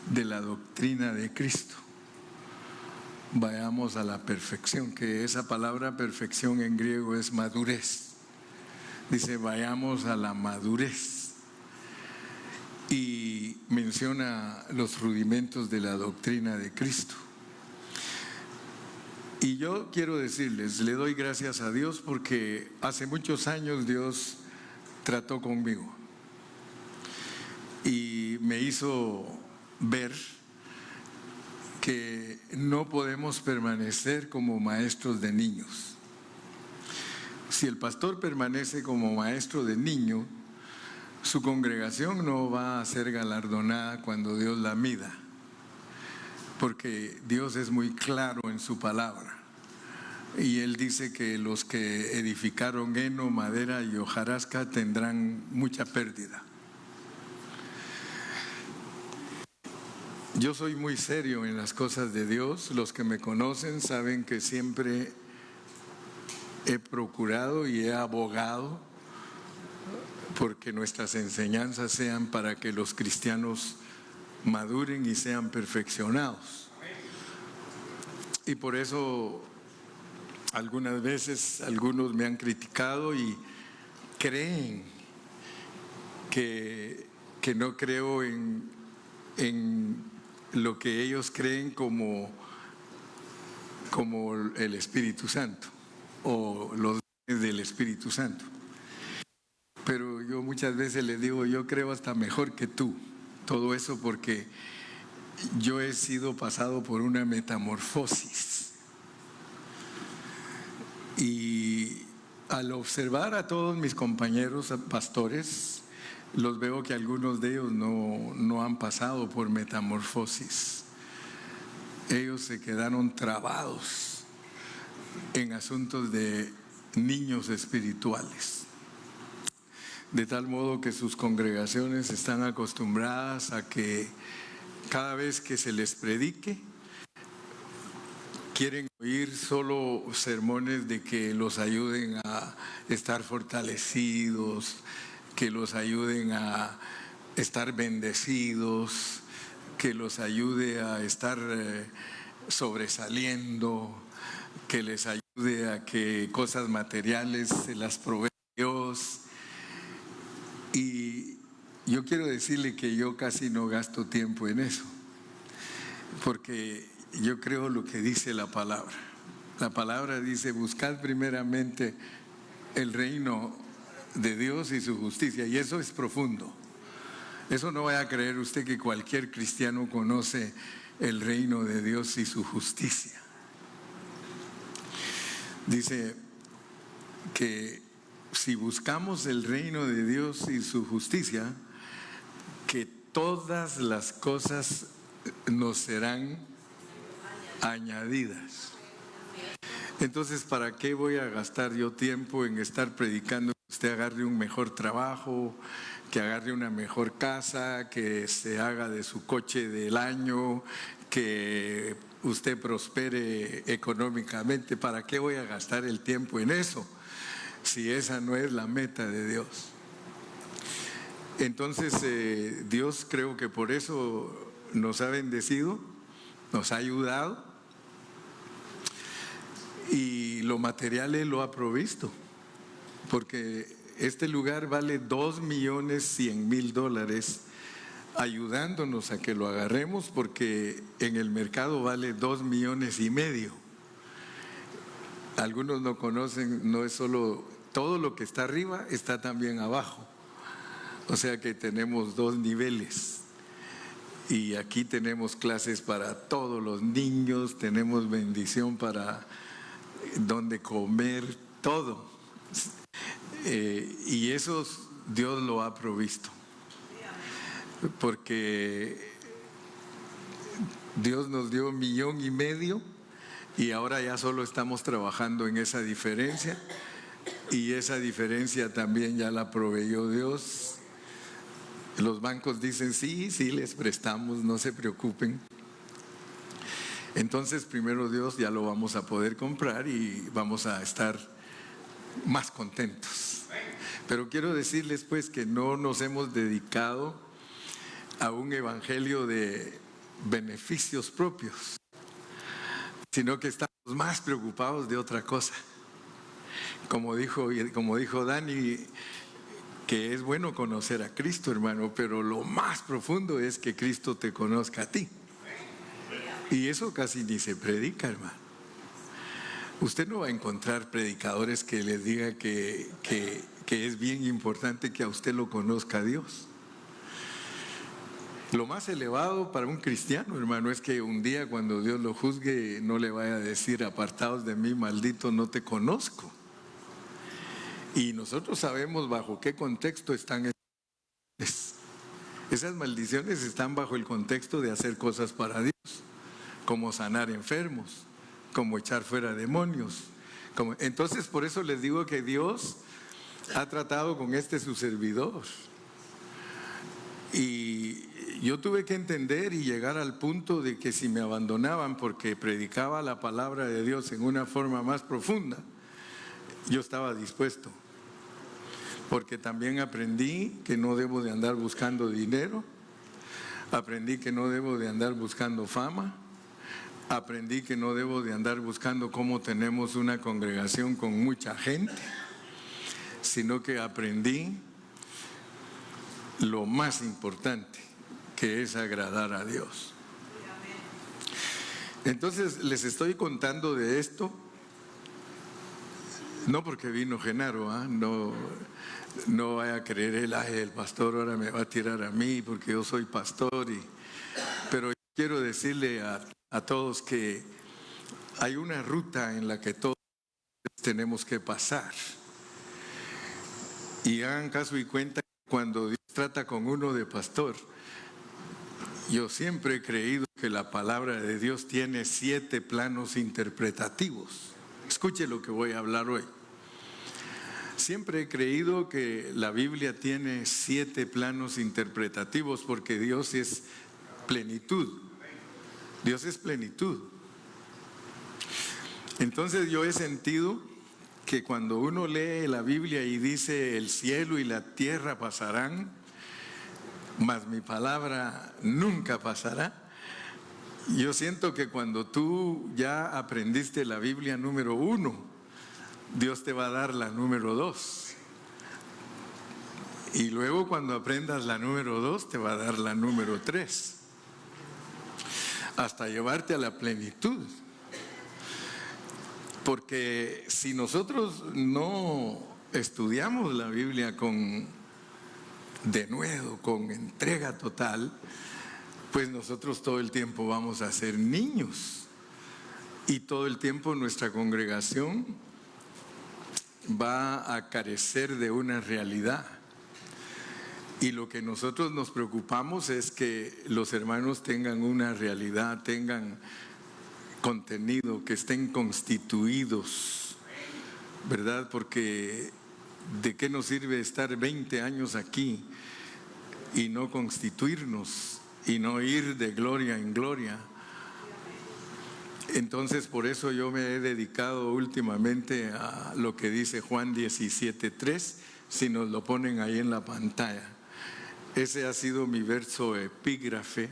de la doctrina de Cristo. Vayamos a la perfección, que esa palabra perfección en griego es madurez. Dice, vayamos a la madurez. Y menciona los rudimentos de la doctrina de Cristo. Y yo quiero decirles, le doy gracias a Dios porque hace muchos años Dios trató conmigo y me hizo ver que no podemos permanecer como maestros de niños. Si el pastor permanece como maestro de niño, su congregación no va a ser galardonada cuando Dios la mida, porque Dios es muy claro en su palabra. Y Él dice que los que edificaron heno, madera y hojarasca tendrán mucha pérdida. Yo soy muy serio en las cosas de Dios. Los que me conocen saben que siempre he procurado y he abogado porque nuestras enseñanzas sean para que los cristianos maduren y sean perfeccionados. Y por eso algunas veces algunos me han criticado y creen que no creo en lo que ellos creen como el Espíritu Santo o los dones del Espíritu Santo. Pero yo muchas veces les digo, yo creo hasta mejor que tú. Todo eso porque yo he sido pasado por una metamorfosis. Y al observar a todos mis compañeros pastores, los veo que algunos de ellos no han pasado por metamorfosis. Ellos se quedaron trabados en asuntos de niños espirituales. De tal modo que sus congregaciones están acostumbradas a que cada vez que se les predique, quieren oír solo sermones de que los ayuden a estar fortalecidos, que los ayuden a estar bendecidos, que los ayude a estar sobresaliendo, que les ayude a que cosas materiales se las provee Dios. Y yo quiero decirle que yo casi no gasto tiempo en eso, porque yo creo lo que dice la palabra. La palabra dice, buscad primeramente el reino de Dios y su justicia, y eso es profundo. Eso no vaya a creer usted que cualquier cristiano conoce el reino de Dios y su justicia. Dice que si buscamos el reino de Dios y su justicia, que todas las cosas nos serán añadidas. Entonces, ¿para qué voy a gastar yo tiempo en estar predicando que usted agarre un mejor trabajo, que agarre una mejor casa, que se haga de su coche del año, que usted prospere económicamente? ¿Para qué voy a gastar el tiempo en eso si esa no es la meta de Dios? Entonces Dios, creo que por eso nos ha bendecido, nos ha ayudado, y lo material Él lo ha provisto, porque este lugar vale $2.100.000, ayudándonos a que lo agarremos, porque en el mercado vale $2.5 millones. Algunos no conocen, no es solo todo lo que está arriba, está también abajo. O sea que tenemos dos niveles. Y aquí tenemos clases para todos los niños, tenemos bendición para donde comer, todo. Y eso Dios lo ha provisto. Porque Dios nos dio $1.5 millones y ahora ya solo estamos trabajando en esa diferencia. Y esa diferencia también ya la proveyó Dios. Los bancos dicen, sí, les prestamos, no se preocupen. Entonces, primero Dios, ya lo vamos a poder comprar y vamos a estar más contentos. Pero quiero decirles pues que no nos hemos dedicado a un evangelio de beneficios propios, sino que estamos más preocupados de otra cosa. Como dijo Dani, que es bueno conocer a Cristo, hermano, pero lo más profundo es que Cristo te conozca a ti. Y eso casi ni se predica, hermano. Usted no va a encontrar predicadores que les diga que es bien importante que a usted lo conozca a Dios. Lo más elevado para un cristiano, hermano, es que un día cuando Dios lo juzgue no le vaya a decir: apartados de mí, maldito, no te conozco. Y nosotros sabemos bajo qué contexto están esas maldiciones. Están bajo el contexto de hacer cosas para Dios, como sanar enfermos, como echar fuera demonios. Entonces, por eso les digo que Dios ha tratado con su servidor. Y yo tuve que entender y llegar al punto de que si me abandonaban porque predicaba la palabra de Dios en una forma más profunda, yo estaba dispuesto. Porque también aprendí que no debo de andar buscando dinero, aprendí que no debo de andar buscando fama, aprendí que no debo de andar buscando cómo tenemos una congregación con mucha gente, sino que aprendí lo más importante, que es agradar a Dios. Entonces les estoy contando de esto, no porque vino Genaro, no vaya a creer el pastor ahora me va a tirar a mí porque yo soy pastor, pero quiero decirle a todos que hay una ruta en la que todos tenemos que pasar. Y hagan caso y cuenta que cuando Dios trata con uno de pastor, yo siempre he creído que la palabra de Dios tiene 7 planos interpretativos. Escuche lo que voy a hablar hoy. Siempre he creído que la Biblia tiene 7 planos interpretativos porque Dios es plenitud. Dios es plenitud. Entonces yo he sentido que cuando uno lee la Biblia y dice: el cielo y la tierra pasarán, mas mi palabra nunca pasará. Yo siento que cuando tú ya aprendiste la Biblia número 1, Dios te va a dar la número 2. Y luego cuando aprendas la número 2, te va a dar la número 3. Hasta llevarte a la plenitud. Porque si nosotros no estudiamos la Biblia con denuedo, con entrega total, pues nosotros todo el tiempo vamos a ser niños. Y todo el tiempo nuestra congregación va a carecer de una realidad. Y lo que nosotros nos preocupamos es que los hermanos tengan una realidad, tengan contenido, que estén constituidos, ¿verdad? Porque ¿de qué nos sirve estar 20 años aquí y no constituirnos y no ir de gloria en gloria? Entonces, por eso yo me he dedicado últimamente a lo que dice Juan 17:3, si nos lo ponen ahí en la pantalla. Ese ha sido mi verso epígrafe,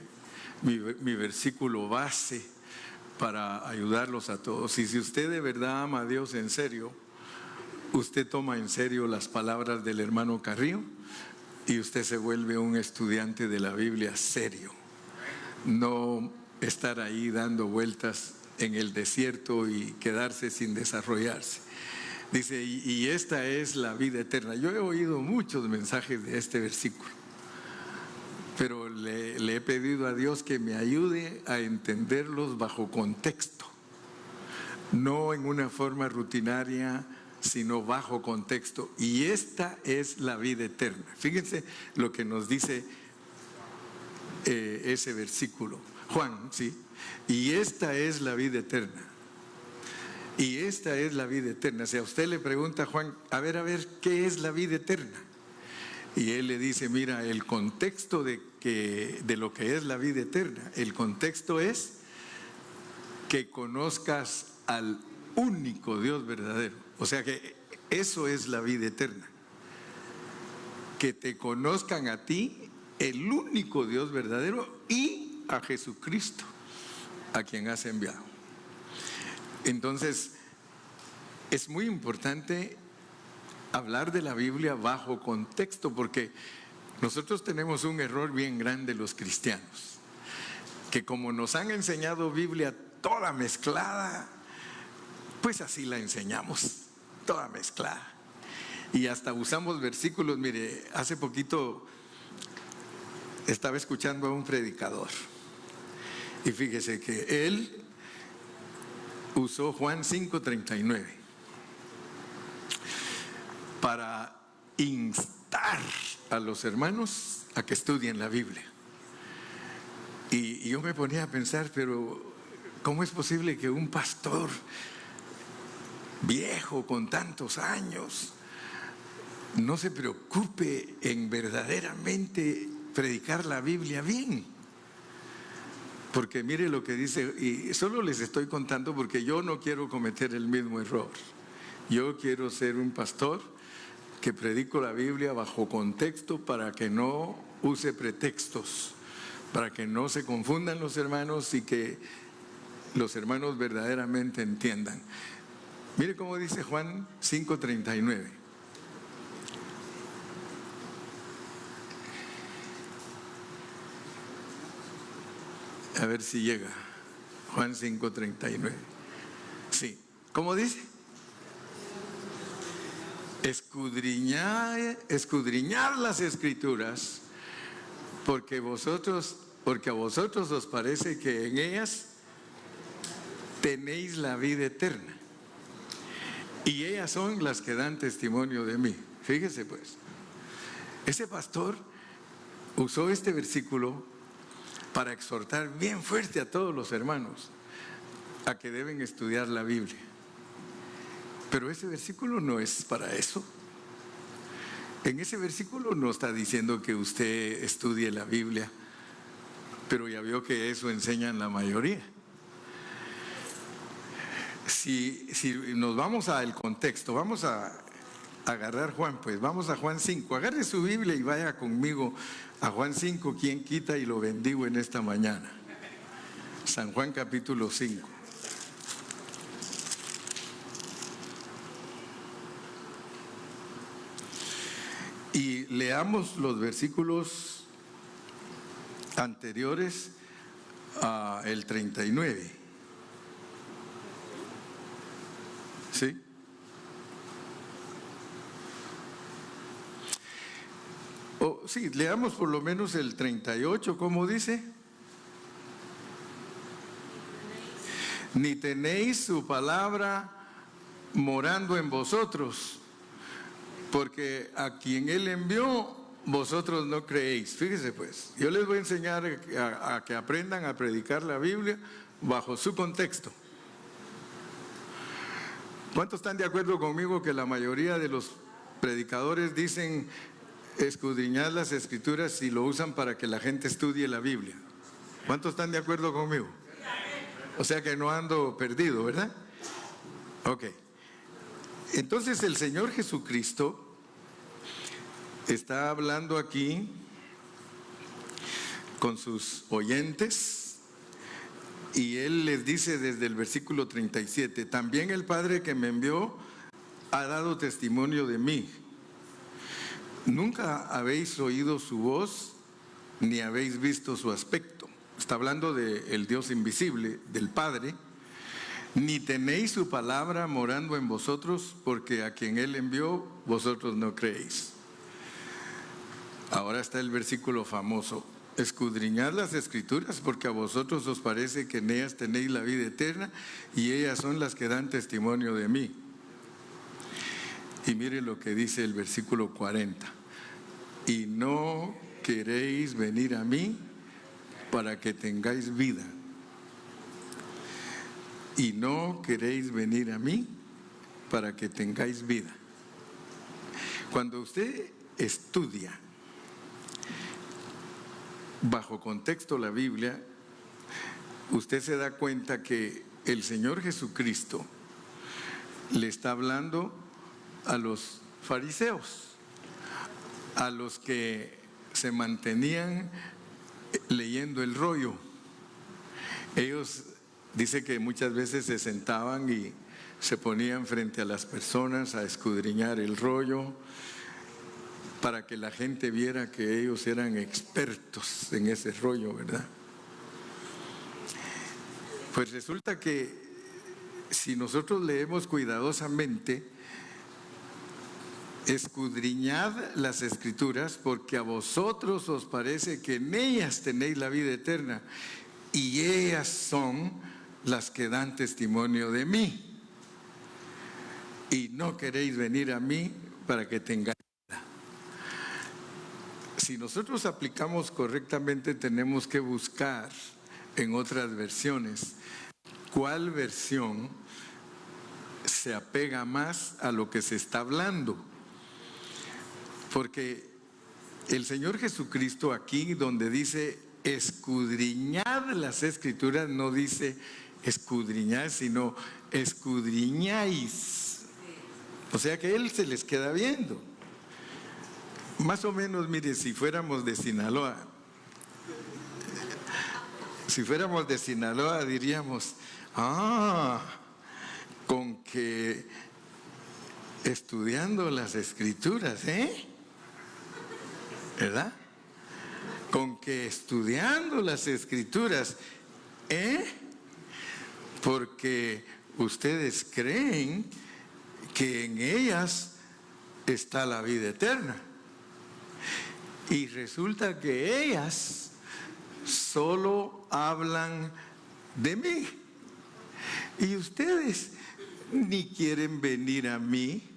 mi versículo base para ayudarlos a todos. Y si usted de verdad ama a Dios en serio, usted toma en serio las palabras del hermano Carrillo y usted se vuelve un estudiante de la Biblia serio. No estar ahí dando vueltas en el desierto y quedarse sin desarrollarse. Dice, y esta es la vida eterna. Yo he oído muchos mensajes de este versículo, pero le he pedido a Dios que me ayude a entenderlos bajo contexto, no en una forma rutinaria, sino bajo contexto. Y esta es la vida eterna. Fíjense lo que nos dice ese versículo. Juan, ¿sí? Y esta es la vida eterna. Y esta es la vida eterna. Si a usted le pregunta a Juan, a ver, ¿qué es la vida eterna? Y él le dice, mira, el contexto de lo que es la vida eterna, el contexto es que conozcas al único Dios verdadero. O sea que eso es la vida eterna. Que te conozcan a ti, el único Dios verdadero, y a Jesucristo, a quien has enviado. Entonces, es muy importante hablar de la Biblia bajo contexto, porque nosotros tenemos un error bien grande los cristianos, que como nos han enseñado Biblia toda mezclada, pues así la enseñamos, toda mezclada. Y hasta usamos versículos. Mire, hace poquito estaba escuchando a un predicador y fíjese que él usó Juan 5:39 para instar a los hermanos a que estudien la Biblia. Y yo me ponía a pensar, pero ¿cómo es posible que un pastor viejo con tantos años no se preocupe en verdaderamente predicar la Biblia bien? Porque mire lo que dice, y solo les estoy contando porque yo no quiero cometer el mismo error. Yo quiero ser un pastor que predico la Biblia bajo contexto para que no use pretextos, para que no se confundan los hermanos y que los hermanos verdaderamente entiendan. Mire cómo dice Juan 5:39. A ver si llega. Juan 5:39. Sí. ¿Cómo dice? Escudriñad las Escrituras, porque a vosotros os parece que en ellas tenéis la vida eterna, y ellas son las que dan testimonio de mí. Fíjese pues, ese pastor usó este versículo para exhortar bien fuerte a todos los hermanos a que deben estudiar la Biblia. Pero ese versículo no es para eso. En ese versículo no está diciendo que usted estudie la Biblia, pero ya vio que eso enseñan la mayoría. Si nos vamos al contexto, vamos a agarrar Juan, pues vamos a Juan 5. Agarre su Biblia y vaya conmigo a Juan 5. ¿Quién quita y lo bendigo en esta mañana? San Juan capítulo 5. Y leamos los versículos anteriores al 39. ¿Sí? Sí, leamos por lo menos el 38, ¿cómo dice? Ni tenéis su palabra morando en vosotros, porque a quien Él envió, vosotros no creéis. Fíjese pues, yo les voy a enseñar a que aprendan a predicar la Biblia bajo su contexto. ¿Cuántos están de acuerdo conmigo que la mayoría de los predicadores dicen escudriñad las Escrituras y lo usan para que la gente estudie la Biblia? ¿Cuántos están de acuerdo conmigo? O sea que no ando perdido, ¿verdad? Ok. Entonces el Señor Jesucristo está hablando aquí con sus oyentes y Él les dice desde el versículo 37, también el Padre que me envió ha dado testimonio de mí. Nunca habéis oído su voz ni habéis visto su aspecto. Está hablando del Dios invisible, del Padre. Ni tenéis su palabra morando en vosotros, porque a quien Él envió, vosotros no creéis. Ahora está el versículo famoso. Escudriñad las Escrituras, porque a vosotros os parece que en ellas tenéis la vida eterna, y ellas son las que dan testimonio de mí. Y mire lo que dice el versículo 40. Y no queréis venir a mí para que tengáis vida. Y no queréis venir a mí para que tengáis vida. Cuando usted estudia bajo contexto la Biblia, usted se da cuenta que el Señor Jesucristo le está hablando a los fariseos, a los que se mantenían leyendo el rollo, Ellos, dice que muchas veces se sentaban y se ponían frente a las personas a escudriñar el rollo para que la gente viera que ellos eran expertos en ese rollo, ¿verdad? Pues resulta que si nosotros leemos cuidadosamente, escudriñad las Escrituras, porque a vosotros os parece que en ellas tenéis la vida eterna, y ellas son las que dan testimonio de mí. Y no queréis venir a mí para que tengáis vida. Si nosotros aplicamos correctamente, tenemos que buscar en otras versiones cuál versión se apega más a lo que se está hablando. Porque el Señor Jesucristo aquí, donde dice escudriñad las Escrituras, no dice escudriñad, sino escudriñáis. O sea que Él se les queda viendo. Más o menos, mire, si fuéramos de Sinaloa, diríamos, con que estudiando las Escrituras, ¿verdad? Con que estudiando las Escrituras, porque ustedes creen que en ellas está la vida eterna. Y resulta que ellas solo hablan de mí. Y ustedes ni quieren venir a mí,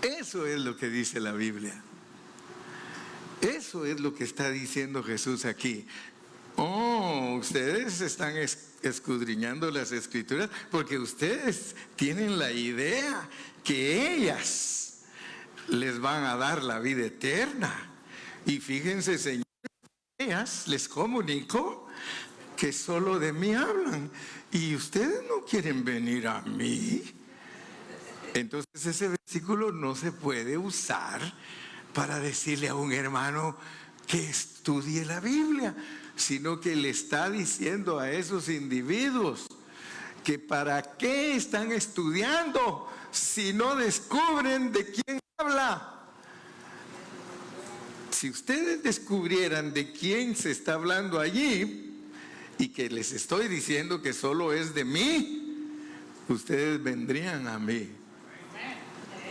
Eso es lo que dice la Biblia. Eso es lo que está diciendo Jesús aquí. Ustedes están escudriñando las Escrituras porque ustedes tienen la idea que ellas les van a dar la vida eterna. Y fíjense, Señor, ellas les comunico que solo de mí hablan y ustedes no quieren venir a mí. Entonces ese versículo no se puede usar para decirle a un hermano que estudie la Biblia, sino que le está diciendo a esos individuos que para qué están estudiando si no descubren de quién habla. Si ustedes descubrieran de quién se está hablando allí y que les estoy diciendo que solo es de mí, ustedes vendrían a mí.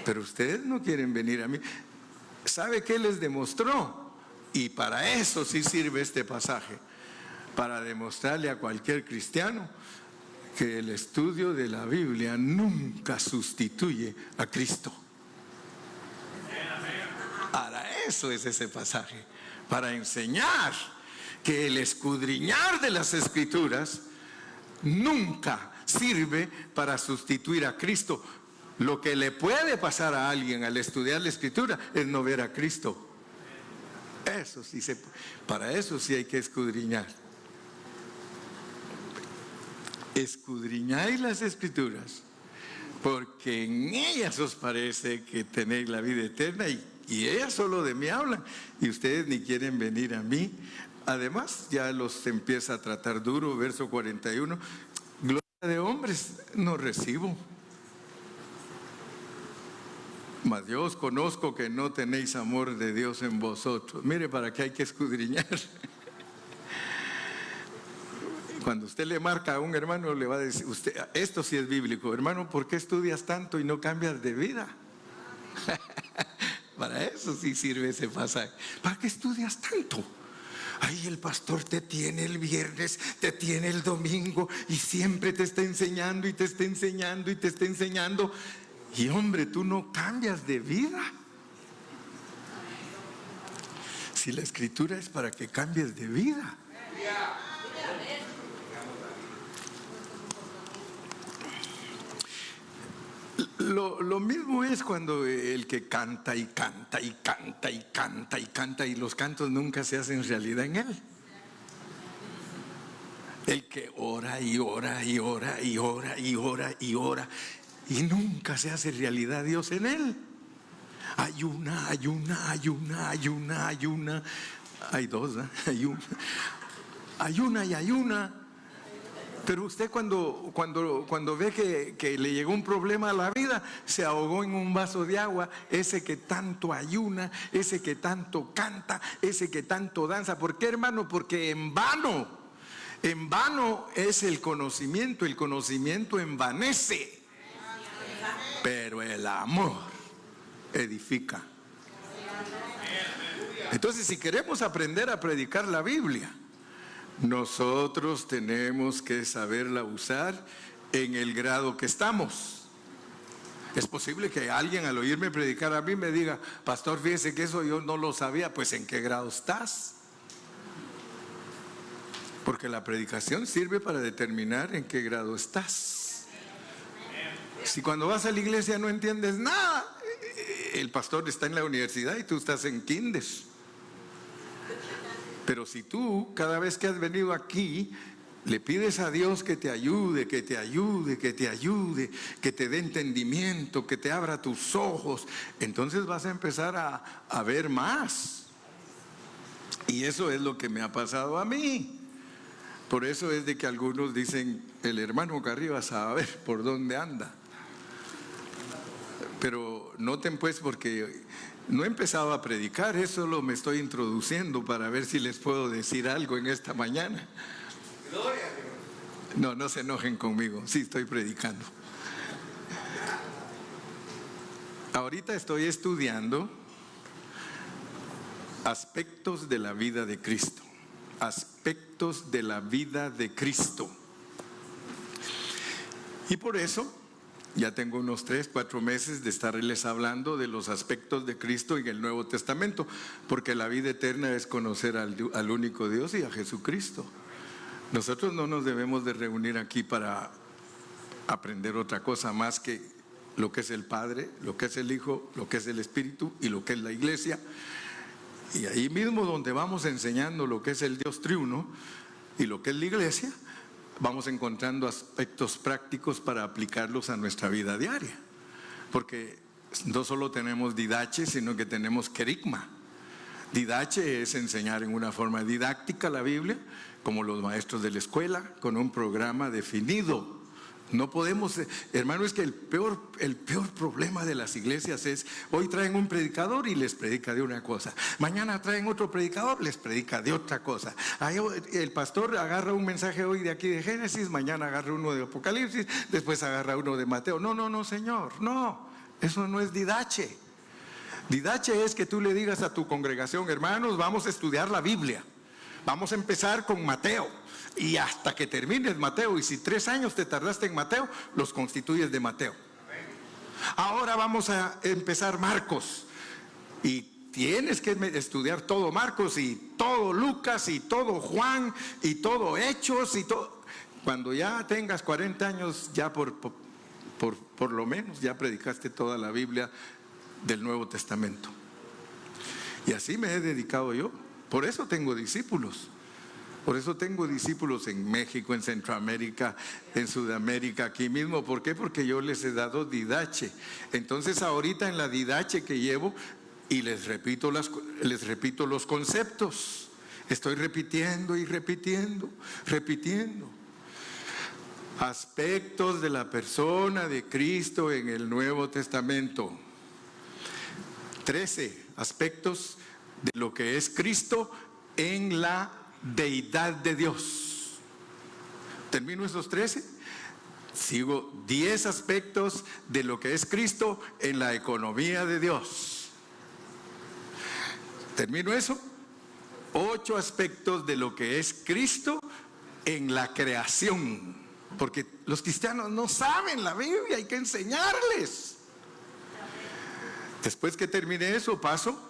Pero ustedes no quieren venir a mí. ¿Sabe qué les demostró? Y para eso sí sirve este pasaje, para demostrarle a cualquier cristiano que el estudio de la Biblia nunca sustituye a Cristo. Para eso es ese pasaje, para enseñar que el escudriñar de las Escrituras nunca sirve para sustituir a Cristo. Lo que le puede pasar a alguien al estudiar la Escritura es no ver a Cristo. Eso sí, para eso sí hay que escudriñar. Escudriñáis las Escrituras, porque en ellas os parece que tenéis la vida eterna y ellas solo de mí hablan y ustedes ni quieren venir a mí. Además, ya los empieza a tratar duro, verso 41. Gloria de hombres no recibo, mas yo os conozco que no tenéis amor de Dios en vosotros. Mire, para qué hay que escudriñar. Cuando usted le marca a un hermano, le va a decir, usted, esto sí es bíblico, hermano, ¿por qué estudias tanto y no cambias de vida? Para eso sí sirve ese pasaje. ¿Para qué estudias tanto? Ay, el pastor te tiene el viernes, te tiene el domingo y siempre te está enseñando y te está enseñando y te está enseñando. Y hombre, tú no cambias de vida. Si la Escritura es para que cambies de vida. Lo mismo es cuando el que canta y canta y canta y canta y canta y los cantos nunca se hacen realidad en él. El que ora y ora y ora y ora y ora y ora y nunca se hace realidad Dios en él. Ayuna, ayuna, ayuna, ayuna, ayuna. Hay dos, ¿eh? Ayuna y ayuna. Pero usted cuando ve que le llegó un problema a la vida, se ahogó en un vaso de agua, ese que tanto ayuna, ese que tanto canta, ese que tanto danza. ¿Por qué, hermano? Porque en vano es el conocimiento envanece, pero el amor edifica. Entonces, si queremos aprender a predicar la Biblia, nosotros tenemos que saberla usar en el grado que estamos. Es posible que alguien al oírme predicar a mí me diga: pastor, fíjese que eso yo no lo sabía. Pues ¿en qué grado estás? Porque la predicación sirve para determinar en qué grado estás. Si cuando vas a la iglesia no entiendes nada, el pastor está en la universidad y tú estás en kinder. Pero si tú, cada vez que has venido aquí, le pides a Dios que te ayude, que te ayude, que te ayude, que te dé entendimiento, que te abra tus ojos, entonces vas a empezar a ver más. Y eso es lo que me ha pasado a mí. Por eso es de que algunos dicen: el hermano Carrillo a saber por dónde anda. Pero noten pues, porque no he empezado a predicar, eso solo me estoy introduciendo para ver si les puedo decir algo en esta mañana. No se enojen conmigo, sí estoy predicando. Ahorita estoy estudiando aspectos de la vida de Cristo. Aspectos de la vida de Cristo. Y por eso ya tengo unos 3-4 meses de estarles hablando de los aspectos de Cristo en el Nuevo Testamento, porque la vida eterna es conocer al único Dios y a Jesucristo. Nosotros no nos debemos de reunir aquí para aprender otra cosa más que lo que es el Padre, lo que es el Hijo, lo que es el Espíritu y lo que es la Iglesia. Y ahí mismo donde vamos enseñando lo que es el Dios triuno y lo que es la Iglesia, vamos encontrando aspectos prácticos para aplicarlos a nuestra vida diaria. Porque no solo tenemos didache, sino que tenemos querigma. Didache es enseñar en una forma didáctica la Biblia, como los maestros de la escuela, con un programa definido. No podemos, hermano, es que el peor problema de las iglesias es: hoy traen un predicador y les predica de una cosa, mañana traen otro predicador, les predica de otra cosa. Ahí el pastor agarra un mensaje hoy de aquí de Génesis, mañana agarra uno de Apocalipsis, después agarra uno de Mateo. No, señor, no, eso no es didache. Didache es que tú le digas a tu congregación: hermanos, vamos a estudiar la Biblia, vamos a empezar con Mateo, y hasta que termines Mateo, y si 3 años te tardaste en Mateo, los constituyes de Mateo. Ahora vamos a empezar Marcos, y tienes que estudiar todo Marcos, y todo Lucas, y todo Juan, y todo Hechos, y todo. Cuando ya tengas 40 años, ya por lo menos ya predicaste toda la Biblia del Nuevo Testamento. Y así me he dedicado yo. Por eso tengo discípulos. Por eso tengo discípulos en México, en Centroamérica, en Sudamérica, aquí mismo. ¿Por qué? Porque yo les he dado didache. Entonces ahorita en la didache que llevo, y les repito los conceptos. Estoy repitiendo y repitiendo. Aspectos de la persona de Cristo en el Nuevo Testamento. 13 aspectos de lo que es Cristo en la deidad de Dios. Termino esos 13, sigo 10 aspectos de lo que es Cristo en la economía de Dios. Termino eso, 8 aspectos de lo que es Cristo en la creación, porque los cristianos no saben la Biblia, hay que enseñarles. Después que termine eso, paso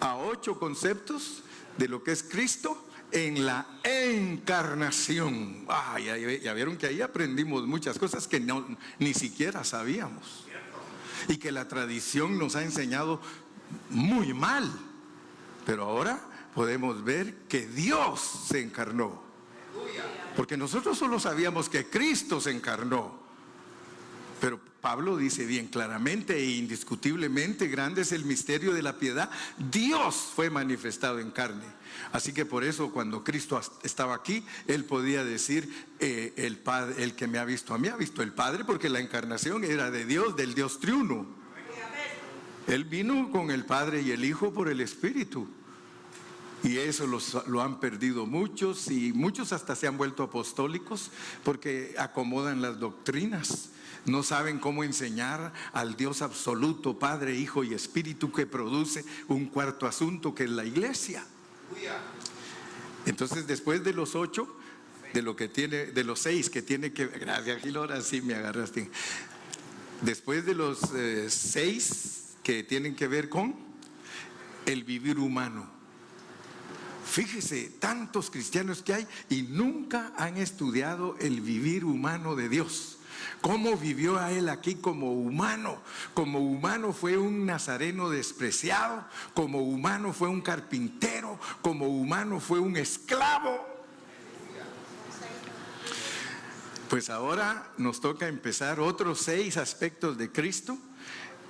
a 8 conceptos de lo que es Cristo en la encarnación. Ya vieron que ahí aprendimos muchas cosas que ni siquiera sabíamos, y que la tradición nos ha enseñado muy mal. Pero ahora podemos ver que Dios se encarnó, porque nosotros solo sabíamos que Cristo se encarnó, pero Pablo dice bien claramente e indiscutiblemente, grande es el misterio de la piedad. Dios fue manifestado en carne. Así que por eso cuando Cristo estaba aquí, Él podía decir, el Padre, el que me ha visto a mí, ha visto el Padre, porque la encarnación era de Dios, del Dios triuno. Él vino con el Padre y el Hijo por el Espíritu. Y eso lo han perdido muchos, y muchos hasta se han vuelto apostólicos porque acomodan las doctrinas. No saben cómo enseñar al Dios absoluto, Padre, Hijo y Espíritu, que produce un cuarto asunto que es la iglesia. Entonces, después de los 8, de los 6 que tiene que, gracias Gil, ahora sí me agarraste. Después de los 6 que tienen que ver con el vivir humano. Fíjese, tantos cristianos que hay y nunca han estudiado el vivir humano de Dios. ¿Cómo vivió a Él aquí como humano? Como humano fue un nazareno despreciado, como humano fue un carpintero, como humano fue un esclavo. Pues ahora nos toca empezar otros 6 aspectos de Cristo,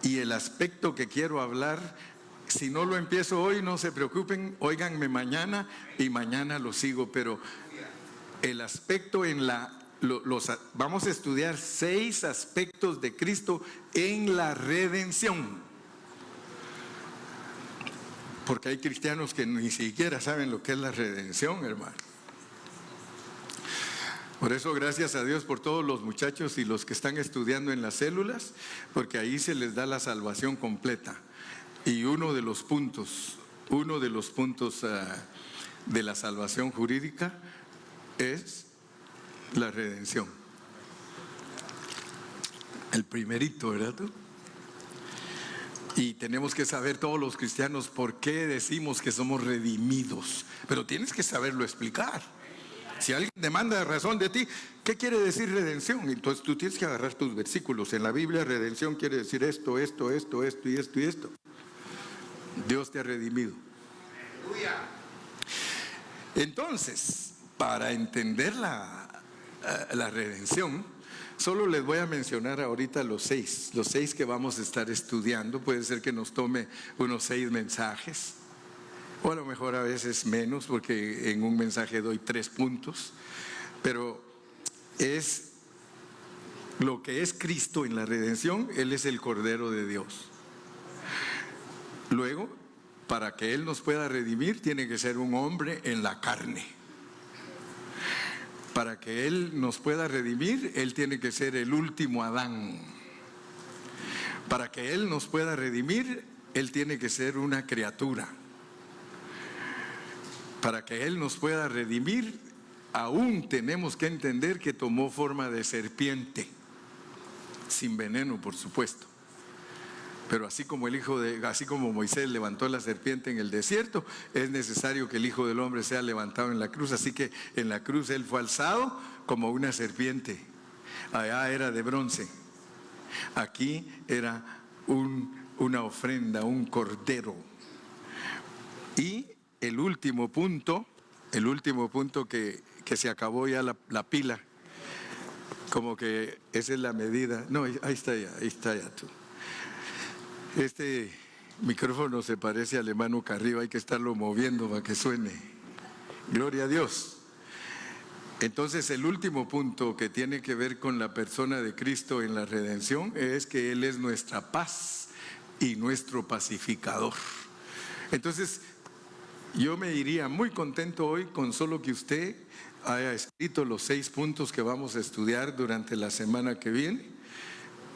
y el aspecto que quiero hablar, si no lo empiezo hoy, no se preocupen, óiganme mañana y mañana lo sigo, pero el aspecto vamos a estudiar 6 aspectos de Cristo en la redención. Porque hay cristianos que ni siquiera saben lo que es la redención, hermano. Por eso, gracias a Dios por todos los muchachos y los que están estudiando en las células, porque ahí se les da la salvación completa. Y uno de los puntos de la salvación jurídica es la redención. El primerito, ¿verdad tú? Y tenemos que saber todos los cristianos por qué decimos que somos redimidos. Pero tienes que saberlo explicar. Si alguien demanda razón de ti, ¿qué quiere decir redención? Entonces tú tienes que agarrar tus versículos. En la Biblia, redención quiere decir esto y esto. Dios te ha redimido. Entonces, para entender la redención, solo les voy a mencionar ahorita los 6 que vamos a estar estudiando. Puede ser que nos tome unos 6 mensajes, o a lo mejor a veces menos, porque en un mensaje doy 3 puntos, pero es lo que es Cristo en la redención. Él es el Cordero de Dios. Luego, para que Él nos pueda redimir, tiene que ser un hombre en la carne. Para que Él nos pueda redimir, Él tiene que ser el último Adán. Para que Él nos pueda redimir, Él tiene que ser una criatura. Para que Él nos pueda redimir, aún tenemos que entender que tomó forma de serpiente, sin veneno, por supuesto. Pero así como Moisés levantó la serpiente en el desierto, es necesario que el Hijo del Hombre sea levantado en la cruz. Así que en la cruz Él fue alzado como una serpiente. Allá era de bronce. Aquí era una ofrenda, un cordero. Y el último punto que se acabó ya la pila, como que esa es la medida. No, ahí está ya tú. Este micrófono se parece al hermano Carrillo, hay que estarlo moviendo para que suene. Gloria a Dios. Entonces, el último punto que tiene que ver con la persona de Cristo en la redención es que Él es nuestra paz y nuestro pacificador. Entonces, yo me iría muy contento hoy con solo que usted haya escrito los 6 puntos que vamos a estudiar durante la semana que viene.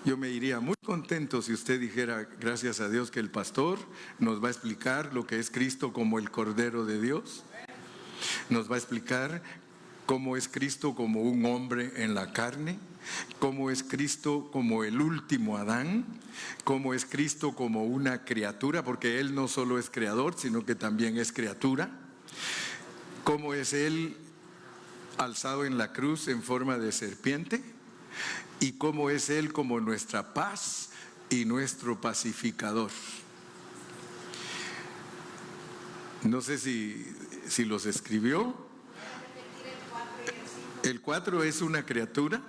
Yo me iría muy contento si usted dijera, gracias a Dios que el pastor nos va a explicar lo que es Cristo como el Cordero de Dios. Nos va a explicar cómo es Cristo como un hombre en la carne, cómo es Cristo como el último Adán, cómo es Cristo como una criatura, porque Él no solo es creador, sino que también es criatura, cómo es Él alzado en la cruz en forma de serpiente, y cómo es Él como nuestra paz y nuestro pacificador. No sé si los escribió. El 4 es una criatura.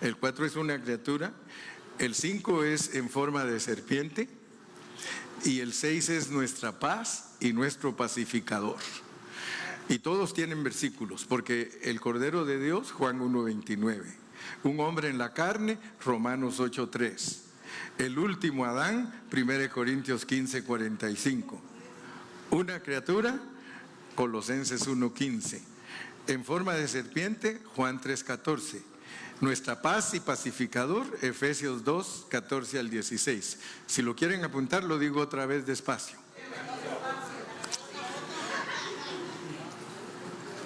El 4 es una criatura. El 5 es en forma de serpiente. Y el 6 es nuestra paz y nuestro pacificador. Y todos tienen versículos, porque el Cordero de Dios, Juan 1:29. Un hombre en la carne, Romanos 8:3. El último Adán, 1 Corintios 15:45. Una criatura, Colosenses 1:15. En forma de serpiente, Juan 3:14. Nuestra paz y pacificador, Efesios 2:14 al 16. Si lo quieren apuntar, lo digo otra vez despacio.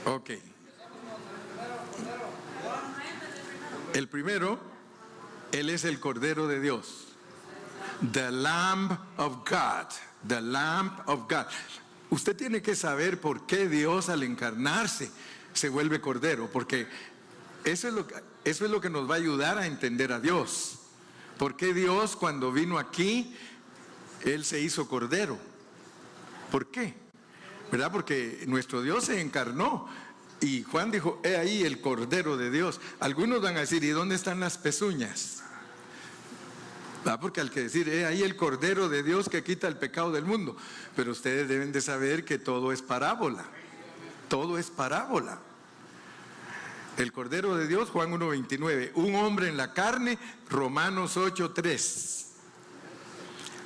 Ok. El primero, Él es el Cordero de Dios. The Lamb of God. The Lamb of God. Usted tiene que saber por qué Dios al encarnarse se vuelve Cordero, porque eso es lo que nos va a ayudar a entender a Dios. ¿Por qué Dios cuando vino aquí, Él se hizo Cordero? ¿Por qué? ¿Verdad? Porque nuestro Dios se encarnó. Y Juan dijo, he ahí el Cordero de Dios. Algunos van a decir, ¿y dónde están las pezuñas? ¿Verdad? Porque al que decir, he ahí el Cordero de Dios que quita el pecado del mundo. Pero ustedes deben de saber que todo es parábola. Todo es parábola. El Cordero de Dios, Juan 1:29. Un hombre en la carne, Romanos 8:3.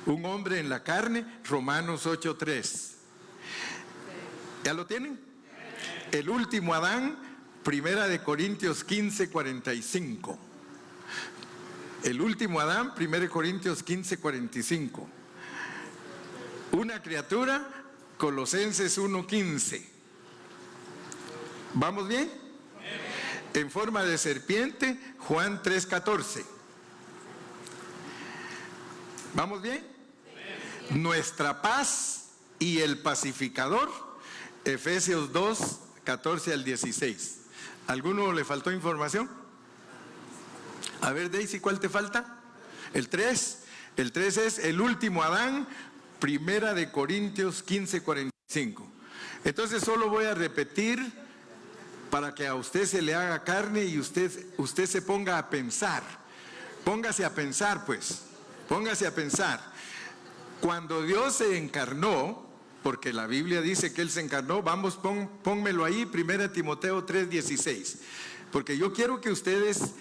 Un hombre en la carne, Romanos 8:3. ¿Ya lo tienen? El último Adán, 1 Corintios 15:45. El último Adán, 1 Corintios 15:45. Una criatura, Colosenses 1:15. ¿Vamos bien? En forma de serpiente, Juan 3:14. ¿Vamos bien? Nuestra paz y el pacificador, Efesios 2:14 al 16. ¿Alguno le faltó información? A ver, Daisy, ¿cuál te falta? El 3. El 3 es el último Adán, 1 Corintios 15:45. Entonces solo voy a repetir para que a usted se le haga carne y usted se ponga a pensar. Póngase a pensar, pues. Póngase a pensar. Cuando Dios se encarnó, porque la Biblia dice que Él se encarnó, vamos, pónmelo ahí, 1 Timoteo 3:16. Porque yo quiero que ustedes,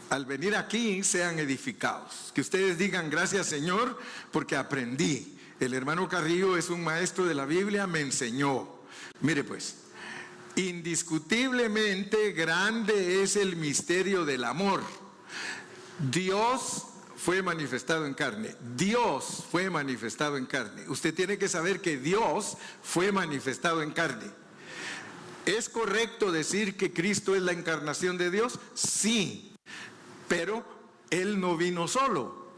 al venir aquí, sean edificados. Que ustedes digan, gracias Señor, porque aprendí. El hermano Carrillo es un maestro de la Biblia, me enseñó. Mire pues. Indiscutiblemente grande es el misterio del amor. Dios fue manifestado en carne. Dios fue manifestado en carne. Usted tiene que saber que Dios fue manifestado en carne. ¿Es correcto decir que Cristo es la encarnación de Dios? Sí, pero Él no vino solo.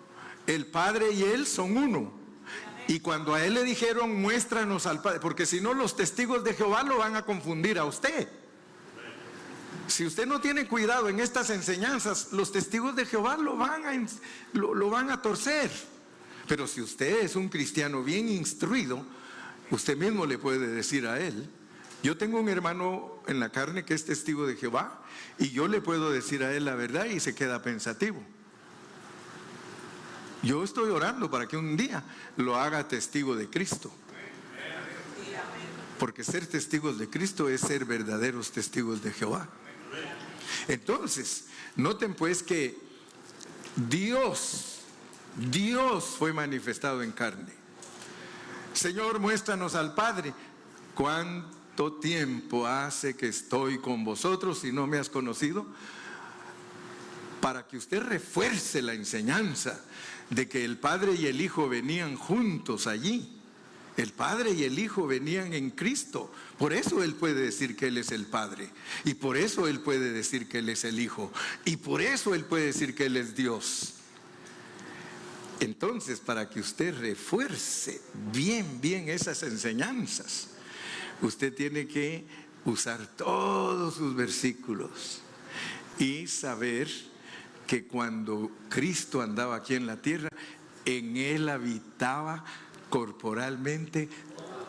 El Padre y Él son uno. Y cuando a Él le dijeron, muéstranos al Padre, porque si no los testigos de Jehová lo van a confundir a usted. Si usted no tiene cuidado en estas enseñanzas, los testigos de Jehová lo van a torcer. Pero si usted es un cristiano bien instruido, usted mismo le puede decir a él, yo tengo un hermano en la carne que es testigo de Jehová, y yo le puedo decir a él la verdad y se queda pensativo. Yo estoy orando para que un día lo haga testigo de Cristo. Porque ser testigos de Cristo es ser verdaderos testigos de Jehová. Entonces, noten pues que Dios fue manifestado en carne. Señor, muéstranos al Padre. ¿Cuánto tiempo hace que estoy con vosotros y no me has conocido? Para que usted refuerce la enseñanza de que el Padre y el Hijo venían juntos allí. El Padre y el Hijo venían en Cristo. Por eso Él puede decir que Él es el Padre. Y por eso Él puede decir que Él es el Hijo. Y por eso Él puede decir que Él es Dios. Entonces, para que usted refuerce bien esas enseñanzas, usted tiene que usar todos sus versículos y saber que cuando Cristo andaba aquí en la tierra, en Él habitaba corporalmente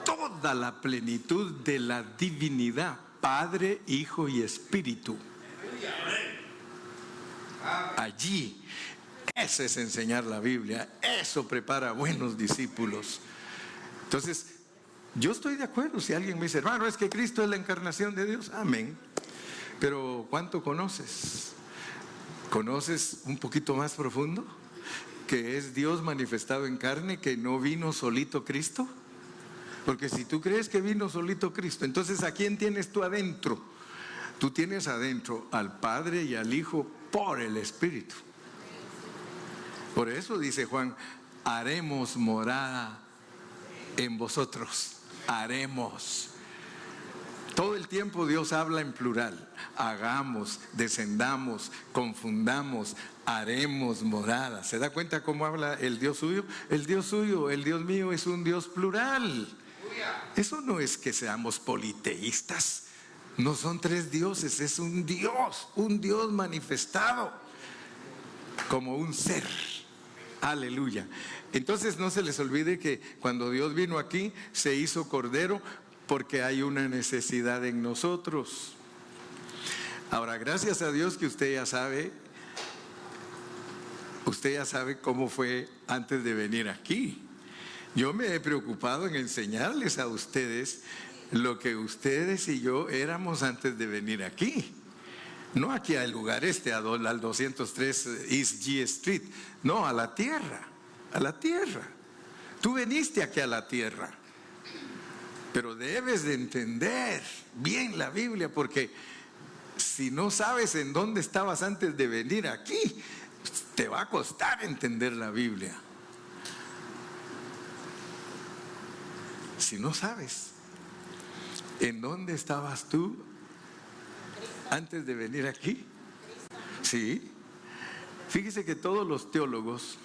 toda la plenitud de la divinidad, Padre, Hijo y Espíritu. Allí, Eso es enseñar la Biblia, eso prepara buenos discípulos. Entonces, yo estoy de acuerdo si alguien me dice, hermano, es que Cristo es la encarnación de Dios. Amén. Pero ¿cuánto conoces? ¿Conoces un poquito más profundo? Que es Dios manifestado en carne, que no vino solito Cristo. Porque si tú crees que vino solito Cristo, entonces ¿a quién tienes tú adentro? Tú tienes adentro al Padre y al Hijo por el Espíritu. Por eso dice Juan, haremos morada en vosotros. Haremos. Todo el tiempo Dios habla en plural. Hagamos, descendamos, confundamos, haremos morada. ¿Se da cuenta cómo habla el Dios suyo? El Dios suyo, el Dios mío es un Dios plural. Eso no es que seamos politeístas. No son tres dioses, es un Dios manifestado como un ser. Aleluya. Entonces no se les olvide que cuando Dios vino aquí se hizo cordero porque hay una necesidad en nosotros. Ahora, gracias a Dios que usted ya sabe cómo fue antes de venir aquí. Yo me he preocupado en enseñarles a ustedes lo que ustedes y yo éramos antes de venir aquí. No aquí al lugar al 203 East G Street, no, a la tierra, a la tierra. Tú viniste aquí a la tierra, pero debes de entender bien la Biblia, porque si no sabes en dónde estabas antes de venir aquí, te va a costar entender la Biblia. Si no sabes en dónde estabas tú antes de venir aquí. Sí. Fíjese que todos los teólogos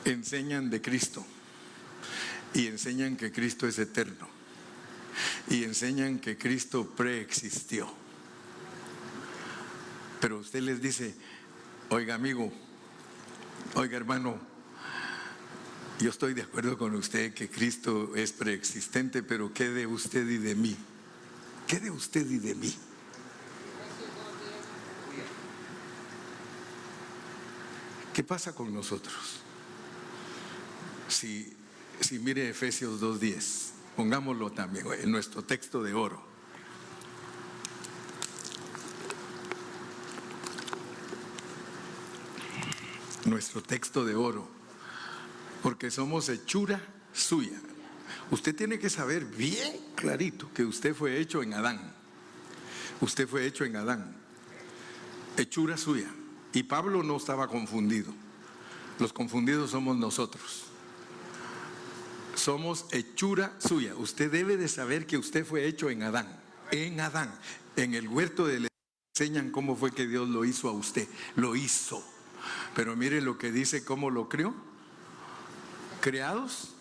enseñan de Cristo y enseñan que Cristo es eterno y enseñan que Cristo preexistió. Pero usted les dice, oiga amigo, oiga hermano, yo estoy de acuerdo con usted que Cristo es preexistente, pero ¿qué de usted y de mí? ¿Qué de usted y de mí? ¿Qué pasa con nosotros? Si mire Efesios 2:10, pongámoslo también en nuestro texto de oro. Nuestro texto de oro, porque somos hechura suya. Usted tiene que saber bien clarito que usted fue hecho en Adán. Usted fue hecho en Adán, hechura suya. Y Pablo no estaba confundido. Los confundidos somos nosotros. Somos hechura suya. Usted debe de saber que usted fue hecho en Adán. En Adán. En el huerto de Edén enseñan cómo fue que Dios lo hizo a usted. Lo hizo. Pero mire lo que dice, cómo lo creó. Creados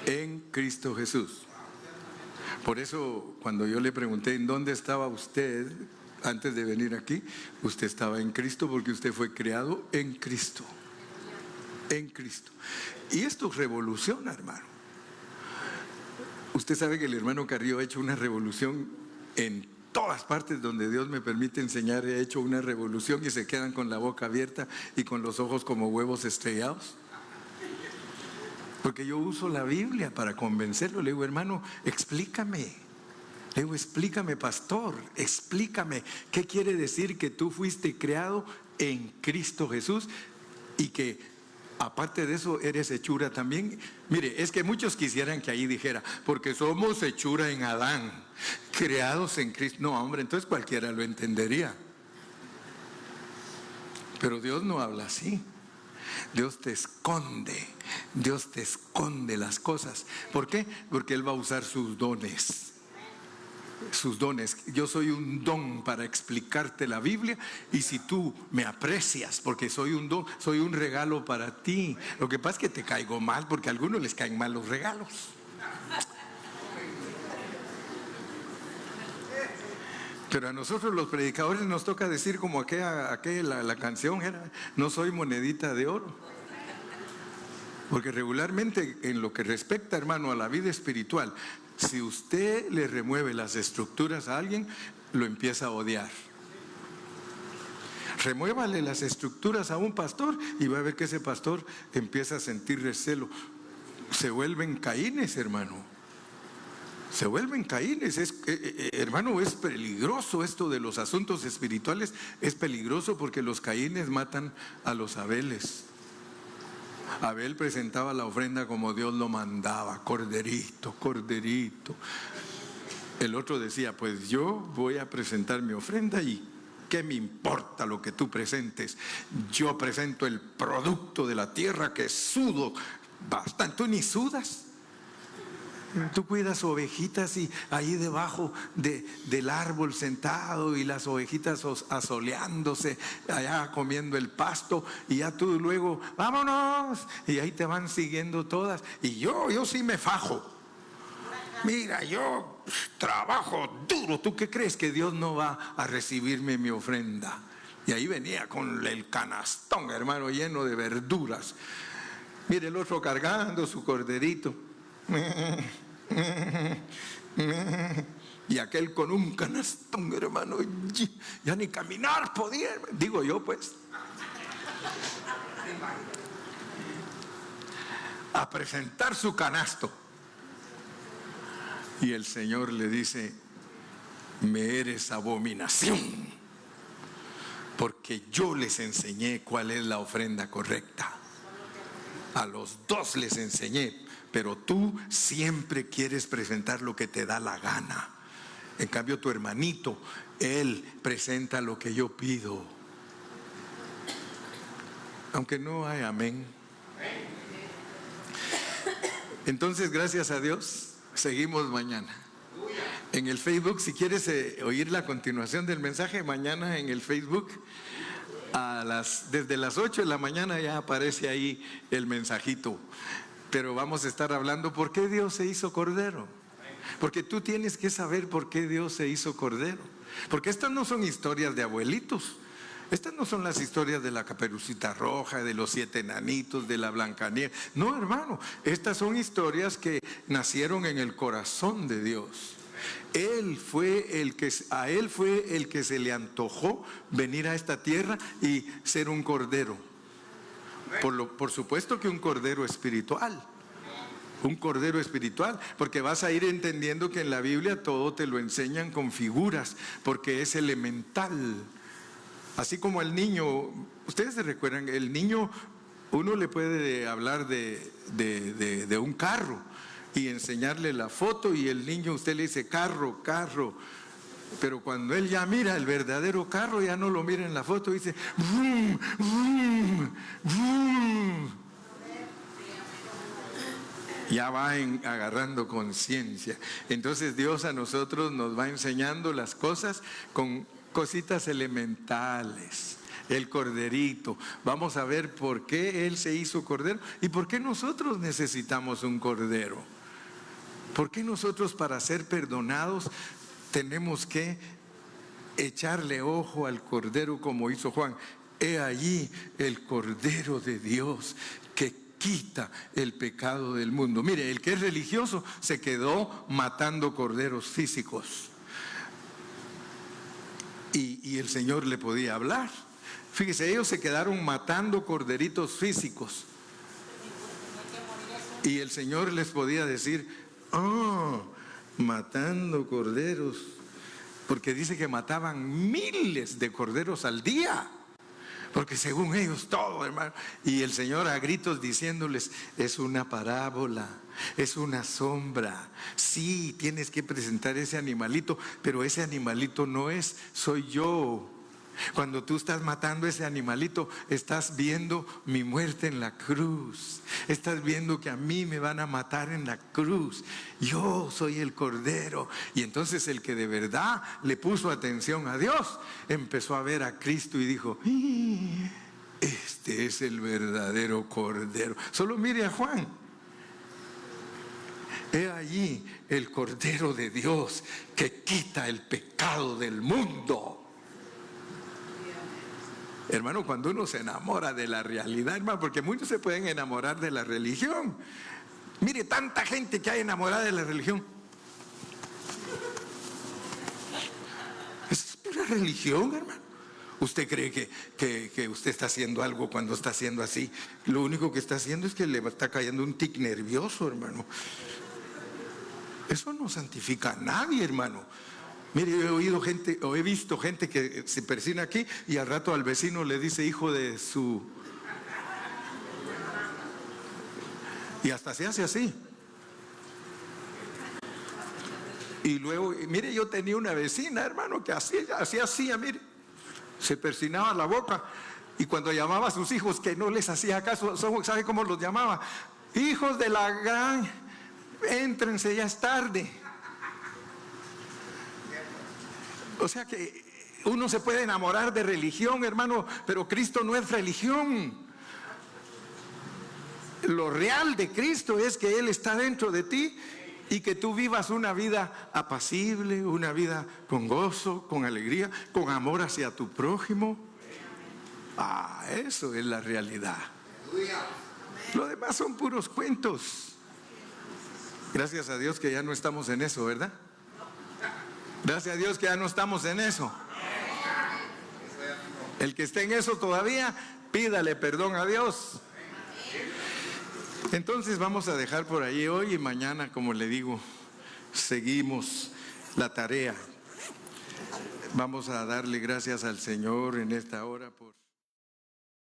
en Cristo Jesús. Por eso cuando yo le pregunté en dónde estaba usted antes de venir aquí, usted estaba en Cristo, porque usted fue creado en Cristo. En Cristo. Y esto revoluciona, hermano. Usted sabe que el hermano Carrillo ha hecho una revolución en todas partes donde Dios me permite enseñar. He hecho una revolución y se quedan con la boca abierta y con los ojos como huevos estrellados. Porque yo uso la Biblia para convencerlo. Le digo, hermano, explícame. Le digo, explícame, pastor, explícame qué quiere decir que tú fuiste creado en Cristo Jesús y que aparte de eso eres hechura también. Mire, es que muchos quisieran que ahí dijera, porque somos hechura en Adán, creados en Cristo. No, hombre, entonces cualquiera lo entendería. Pero Dios no habla así. Dios te esconde las cosas. ¿Por qué? Porque Él va a usar sus dones. Sus dones. Yo soy un don para explicarte la Biblia, y si tú me aprecias, porque soy un don, soy un regalo para ti. Lo que pasa es que te caigo mal, porque a algunos les caen mal los regalos. Pero a nosotros los predicadores nos toca decir como la canción era, no soy monedita de oro. Porque regularmente en lo que respecta, hermano, a la vida espiritual, si usted le remueve las estructuras a alguien, lo empieza a odiar. Remuévale las estructuras a un pastor y va a ver que ese pastor empieza a sentir recelo. Se vuelven Caínes, hermano. Se vuelven Caínes. Hermano, es peligroso esto de los asuntos espirituales. Es peligroso porque los Caínes matan a los Abeles. Abel presentaba la ofrenda como Dios lo mandaba, corderito, corderito. El otro decía, pues yo voy a presentar mi ofrenda y ¿qué me importa lo que tú presentes? Yo presento el producto de la tierra que sudo bastante. Tú ni sudas. Tú cuidas ovejitas y ahí debajo del árbol sentado y las ovejitas asoleándose, allá comiendo el pasto, y ya tú luego, vámonos, y ahí te van siguiendo todas. Y yo sí me fajo. Mira, yo trabajo duro. ¿Tú qué crees que Dios no va a recibirme mi ofrenda? Y ahí venía con el canastón, hermano, lleno de verduras. Mire el otro cargando su corderito. Y aquel con un canastón, hermano, ya ni caminar podía, digo yo, pues. A presentar su canasto. Y el Señor le dice, me eres abominación, porque yo les enseñé cuál es la ofrenda correcta. A los dos les enseñé, pero tú siempre quieres presentar lo que te da la gana. En cambio, tu hermanito, él presenta lo que yo pido. Aunque no hay amén. Entonces, gracias a Dios, seguimos mañana. En el Facebook, si quieres oír la continuación del mensaje, mañana en el Facebook, desde las 8 de la mañana ya aparece ahí el mensajito. Pero vamos a estar hablando por qué Dios se hizo cordero. Porque tú tienes que saber por qué Dios se hizo cordero. Porque estas no son historias de abuelitos. Estas no son las historias de la Caperucita Roja, de los 7 enanitos, de la Blancanieves. No, hermano, estas son historias que nacieron en el corazón de Dios. A él fue el que se le antojó venir a esta tierra y ser un cordero. Por supuesto que un cordero espiritual. Un cordero espiritual, porque vas a ir entendiendo que en la Biblia todo te lo enseñan con figuras, porque es elemental. Así como el niño, ustedes se recuerdan, el niño, uno le puede hablar de un carro y enseñarle la foto, y el niño, usted le dice carro, carro, pero cuando él ya mira el verdadero carro, ya no lo mira en la foto, dice vroom, vroom, vroom. Ya va agarrando conciencia. Entonces Dios a nosotros nos va enseñando las cosas con cositas elementales. El corderito. Vamos a ver por qué Él se hizo cordero y por qué nosotros necesitamos un cordero. ¿Por qué nosotros, para ser perdonados, tenemos que echarle ojo al cordero como hizo Juan? He allí el cordero de Dios que quita el pecado del mundo. Mire, el que es religioso se quedó matando corderos físicos. Y el Señor le podía hablar. Fíjese, ellos se quedaron matando corderitos físicos. Y el Señor les podía decir, matando corderos. Porque dice que mataban miles de corderos al día. Porque según ellos todo, hermano. Y el Señor a gritos diciéndoles, es una parábola, es una sombra. Sí, tienes que presentar ese animalito, pero ese animalito no soy yo. Cuando tú estás matando ese animalito, estás viendo mi muerte en la cruz. Estás viendo que a mí me van a matar en la cruz. Yo soy el cordero. Y entonces el que de verdad le puso atención a Dios, empezó a ver a Cristo y dijo, este es el verdadero cordero. Solo mire a Juan. He allí el cordero de Dios que quita el pecado del mundo. Hermano, cuando uno se enamora de la realidad, hermano, porque muchos se pueden enamorar de la religión. Mire, tanta gente que hay enamorada de la religión. Es pura religión, hermano. ¿Usted cree que usted está haciendo algo cuando está haciendo así? Lo único que está haciendo es que le está cayendo un tic nervioso, hermano. Eso no santifica a nadie, hermano. Mire, he visto gente que se persina aquí y al rato al vecino le dice hijo de su... Y hasta se hace así. Y luego, mire, yo tenía una vecina, hermano, que hacía, mire, se persinaba la boca. Y cuando llamaba a sus hijos que no les hacía caso, ¿sabe cómo los llamaba? Hijos de la gran, éntrense, ya es tarde. O sea que uno se puede enamorar de religión, hermano, pero Cristo no es religión. Lo real de Cristo es que Él está dentro de ti y que tú vivas una vida apacible, una vida con gozo, con alegría, con amor hacia tu prójimo. Eso es la realidad. Lo demás son puros cuentos. Gracias a Dios que ya no estamos en eso, ¿verdad? Gracias a Dios que ya no estamos en eso. El que esté en eso todavía, pídale perdón a Dios. Entonces vamos a dejar por ahí hoy y mañana, como le digo, seguimos la tarea. Vamos a darle gracias al Señor en esta hora por...